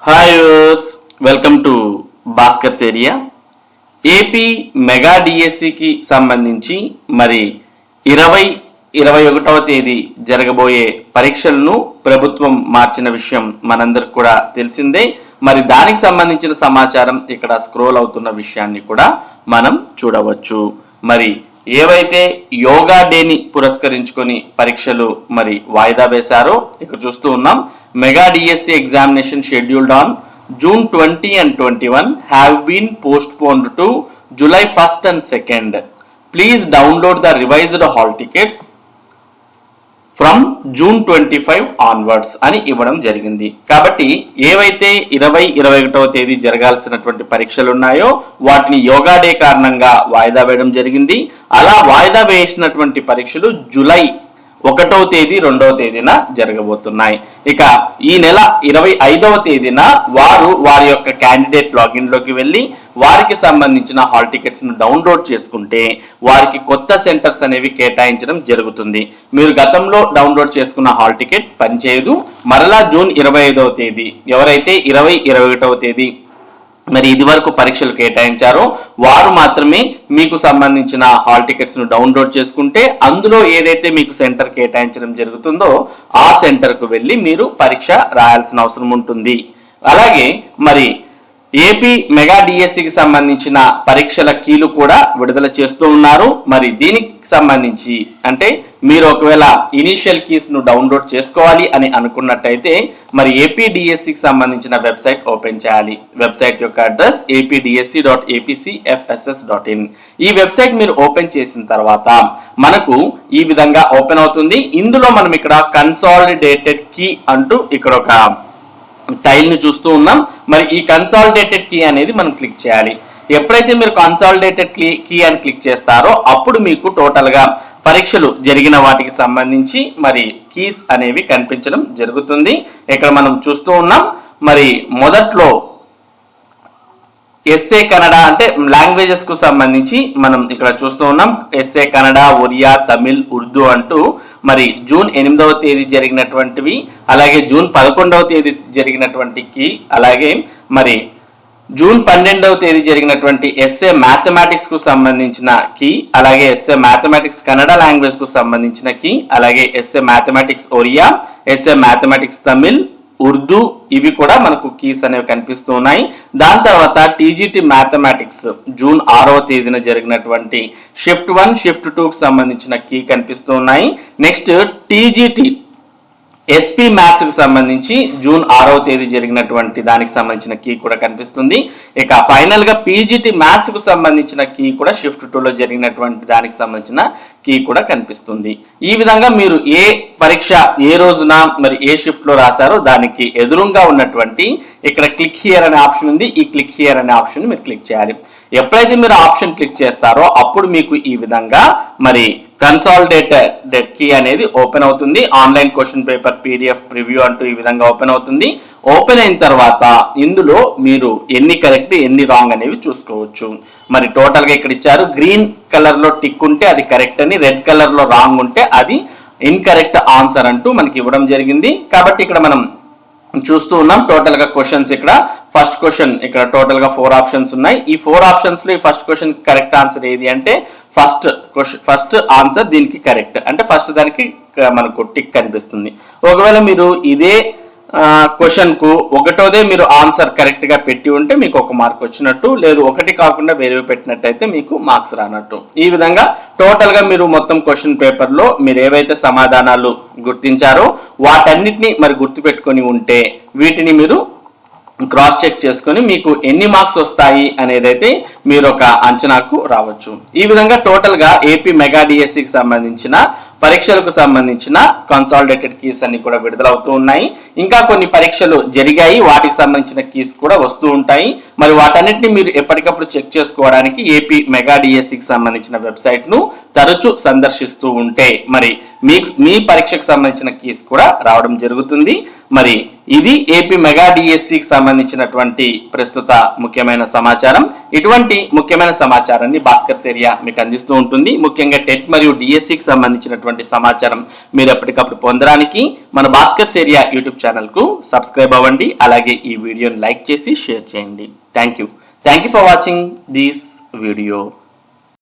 Hi viewers, welcome to Bhaskar's area. AP mega డిఎస్సికి సంబంధించి మరి 21వ తేదీ జరగబోయే పరీక్షలను ప్రభుత్వం మార్చిన విషయం మనందరికి కూడా తెలిసిందే. మరి దానికి సంబంధించిన సమాచారం ఇక్కడ స్క్రోల్ అవుతున్న విషయాన్ని కూడా మనం చూడవచ్చు. మరి ఏవైతే యోగా డేని పురస్కరించుకొని పరీక్షలు మరి వాయిదా వేశారో ఇక్కడ చూస్తూ ఉన్నాం. Mega DSC examination scheduled on June 20 and 21 have been postponed to July 1st and 2nd. Please download the revised hall tickets from June 25 onwards అని ఇవ్వడం జరిగింది. కాబట్టి ఏవైతే 21వ తేదీ జరగాల్సినటువంటి పరీక్షలు ఉన్నాయో వాటిని యోగా డే కారణంగా వాయిదా వేయడం జరిగింది. అలా వాయిదా వేసినటువంటి పరీక్షలు జూలై 1వ తేదీ 2వ తేదీన జరగబోతున్నాయి. ఇక ఈ నెల 25వ తేదీన వారి యొక్క క్యాండిడేట్ లాగిన్ లోకి వెళ్ళి వారికి సంబంధించిన హాల్ టికెట్స్ ను డౌన్లోడ్ చేసుకుంటే వారికి కొత్త సెంటర్స్ అనేవి కేటాయించడం జరుగుతుంది. మీరు గతంలో డౌన్లోడ్ చేసుకున్న హాల్ టికెట్ పనిచేయదు. మరలా జూన్ 25వ తేదీ ఎవరైతే 21వ తేదీ మరి ఇది వరకు పరీక్షలు కేటాయించారో వారు మాత్రమే మీకు సంబంధించిన హాల్ టికెట్స్ ను డౌన్లోడ్ చేసుకుంటే అందులో ఏదైతే మీకు సెంటర్ కేటాయించడం జరుగుతుందో ఆ సెంటర్ కు వెళ్ళి మీరు పరీక్ష రాయాల్సిన అవసరం ఉంటుంది. అలాగే మరి ఏపీ మెగా డిఎస్సికి సంబంధించిన పరీక్షల కీలు కూడా విడుదల చేస్తూ ఉన్నారు. మరి దీనికి సంబంధించి అంటే మీరు ఒకవేళ ఇనిషియల్ కీస్ ను డౌన్లోడ్ చేసుకోవాలి అని అనుకున్నట్టయితే మరి ఏపీ డిఎస్సికి సంబంధించిన వెబ్సైట్ ఓపెన్ చేయాలి. వెబ్సైట్ యొక్క అడ్రస్ apdsc.apcfss.in. ఈ వెబ్సైట్ మీరు ఓపెన్ చేసిన తర్వాత మనకు ఈ విధంగా ఓపెన్ అవుతుంది. ఇందులో మనం ఇక్కడ కన్సాలిడేటెడ్ కీ అంటూ ఇక్కడ ఒక టైల్ ని చూస్తూ ఉన్నాం. మరి ఈ కన్సాలిడేటెడ్ కీ అనేది మనం క్లిక్ చేయాలి. ఎప్పుడైతే మీరు కన్సాలిడేటెడ్ కీ అని క్లిక్ చేస్తారో అప్పుడు మీకు టోటల్ గా పరీక్షలు జరిగిన వాటికి సంబంధించి మరి కీస్ అనేవి కనిపించడం జరుగుతుంది. ఇక్కడ మనం చూస్తూ ఉన్నాం. మరి మొదట్లో ఎస్ఏ కన్నడ అంటే లాంగ్వేజెస్ కు సంబంధించి మనం ఇక్కడ చూస్తూ ఉన్నాం. ఎస్ఏ కన్నడ, ఒరియా, తమిళ్, ఉర్దూ అంటూ మరి జూన్ 8వ తేదీ జరిగినటువంటివి, అలాగే జూన్ 11వ తేదీ జరిగినటువంటి కీ, అలాగే మరి జూన్ 12వ తేదీ జరిగినటువంటి ఎస్ఏ మ్యాథమెటిక్స్ కు సంబంధించిన కీ, అలాగే ఎస్ఏ మ్యాథమెటిక్స్ కన్నడ లాంగ్వేజ్ కు సంబంధించిన కీ, అలాగే SA mathematics Oriya, SA mathematics Tamil, Urdu ఇవి కూడా మనకు కీస్ అనేవి కనిపిస్తూ ఉన్నాయి. దాని తర్వాత టీజీటీ మ్యాథమెటిక్స్ జూన్ 6వ తేదీన జరిగినటువంటి షిఫ్ట్ 1, షిఫ్ట్ 2 కు సంబంధించిన కీ కనిపిస్తూ ఉన్నాయి. నెక్స్ట్ టీజీటీ ఎస్పీ మ్యాథ్స్ కి సంబంధించి జూన్ 6వ తేదీ జరిగినటువంటి దానికి సంబంధించిన కీ కూడా కనిపిస్తుంది. ఇక ఫైనల్ గా పీజీటీ మ్యాథ్స్ కు సంబంధించిన కీ కూడా షిఫ్ట్ 2 లో జరిగినటువంటి దానికి సంబంధించిన కీ కూడా కనిపిస్తుంది. ఈ విధంగా మీరు ఏ పరీక్ష ఏ రోజున మరి ఏ షిఫ్ట్ లో రాశారో దానికి ఎదురుగా ఉన్నటువంటి ఇక్కడ క్లిక్ హియర్ అనే ఆప్షన్ ఉంది. ఈ క్లిక్ హియర్ అనే ఆప్షన్ మీరు క్లిక్ చేయాలి. ఎప్పుడైతే మీరు ఆప్షన్ క్లిక్ చేస్తారో అప్పుడు మీకు ఈ విధంగా మరి కన్సాలిడేటెడ్ కీ అనేది ఓపెన్ అవుతుంది. Online question paper PDF preview అంటూ ఈ విధంగా ఓపెన్ అవుతుంది. ఓపెన్ అయిన తర్వాత ఇందులో మీరు ఎన్ని కరెక్ట్ ఎన్ని రాంగ్ అనేవి చూసుకోవచ్చు. మరి టోటల్ గా ఇక్కడ ఇచ్చారు. గ్రీన్ కలర్ లో టిక్ ఉంటే అది కరెక్ట్ అని, రెడ్ కలర్ లో రాంగ్ ఉంటే అది ఇన్కరెక్ట్ ఆన్సర్ అంటూ మనకి ఇవ్వడం జరిగింది. కాబట్టి ఇక్కడ మనం చూస్తూ ఉన్నాం టోటల్ గా క్వశ్చన్స్. ఇక్కడ ఫస్ట్ క్వశ్చన్ ఇక్కడ టోటల్ గా 4 ఆప్షన్స్ ఉన్నాయి. ఈ 4 ఆప్షన్స్ లో ఈ ఫస్ట్ క్వశ్చన్ కరెక్ట్ ఆన్సర్ ఏది అంటే ఫస్ట్ ఆన్సర్ దీనికి కరెక్ట్ అంటే ఫస్ట్ దానికి మనకు టిక్ కనిపిస్తుంది. ఒకవేళ మీరు ఇదే క్వశ్చన్ కు ఒకటోదే మీరు ఆన్సర్ కరెక్ట్ గా పెట్టి ఉంటే మీకు 1 మార్క్ వచ్చినట్టు, లేదు ఒకటి కాకుండా వేరే పెట్టినట్టయితే మీకు మార్క్స్ రానట్టు. ఈ విధంగా టోటల్ గా మీరు మొత్తం క్వశ్చన్ పేపర్ లో మీరు ఏవైతే సమాధానాలు గుర్తించారో వాటన్నిటిని మరి గుర్తు పెట్టుకొని ఉంటే వీటిని మీరు క్రాస్ చెక్ చేసుకొని మీకు ఎన్ని మార్క్స్ వస్తాయి అనేదైతే మీరు ఒక అంచనాకు రావచ్చు. ఈ విధంగా టోటల్ గా ఏపీ మెగా డిఎస్సికి సంబంధించిన పరీక్షలకు సంబంధించిన కన్సాలిడేటెడ్ కీస్ అన్ని కూడా విడుదలవుతూ ఉన్నాయి. ఇంకా కొన్ని పరీక్షలు జరిగాయి, వాటికి సంబంధించిన కీస్ కూడా వస్తూ ఉంటాయి. మరి వాటన్నిటిని మీరు ఎప్పటికప్పుడు చెక్ చేసుకోవడానికి ఏపీ మెగా డిఎస్సికి సంబంధించిన వెబ్సైట్ ను తరచూ సందర్శిస్తూ ఉంటే మరి మీ పరీక్షకు సంబంధించిన కీస్ కూడా రావడం జరుగుతుంది. మరి ఇది ఏపీ మెగా డిఎస్సికి సంబంధించినటువంటి ప్రస్తుత ముఖ్యమైన సమాచారం. ఇటువంటి ముఖ్యమైన సమాచారాన్ని భాస్కర్స్ ఏరియా మీకు అందిస్తూ ఉంటుంది. ముఖ్యంగా టెట్ మరియు డిఎస్సికి సంబంధించినటువంటి సంబంధించినటువంటి సమాచారం మీరు ఎప్పటికప్పుడు పొందడానికి మన భాస్కర్స్ ఏరియా యూట్యూబ్ ఛానల్కు సబ్స్క్రైబ్ అవ్వండి. అలాగే ఈ వీడియోని లైక్ చేసి షేర్ చేయండి. Thank you for watching this video.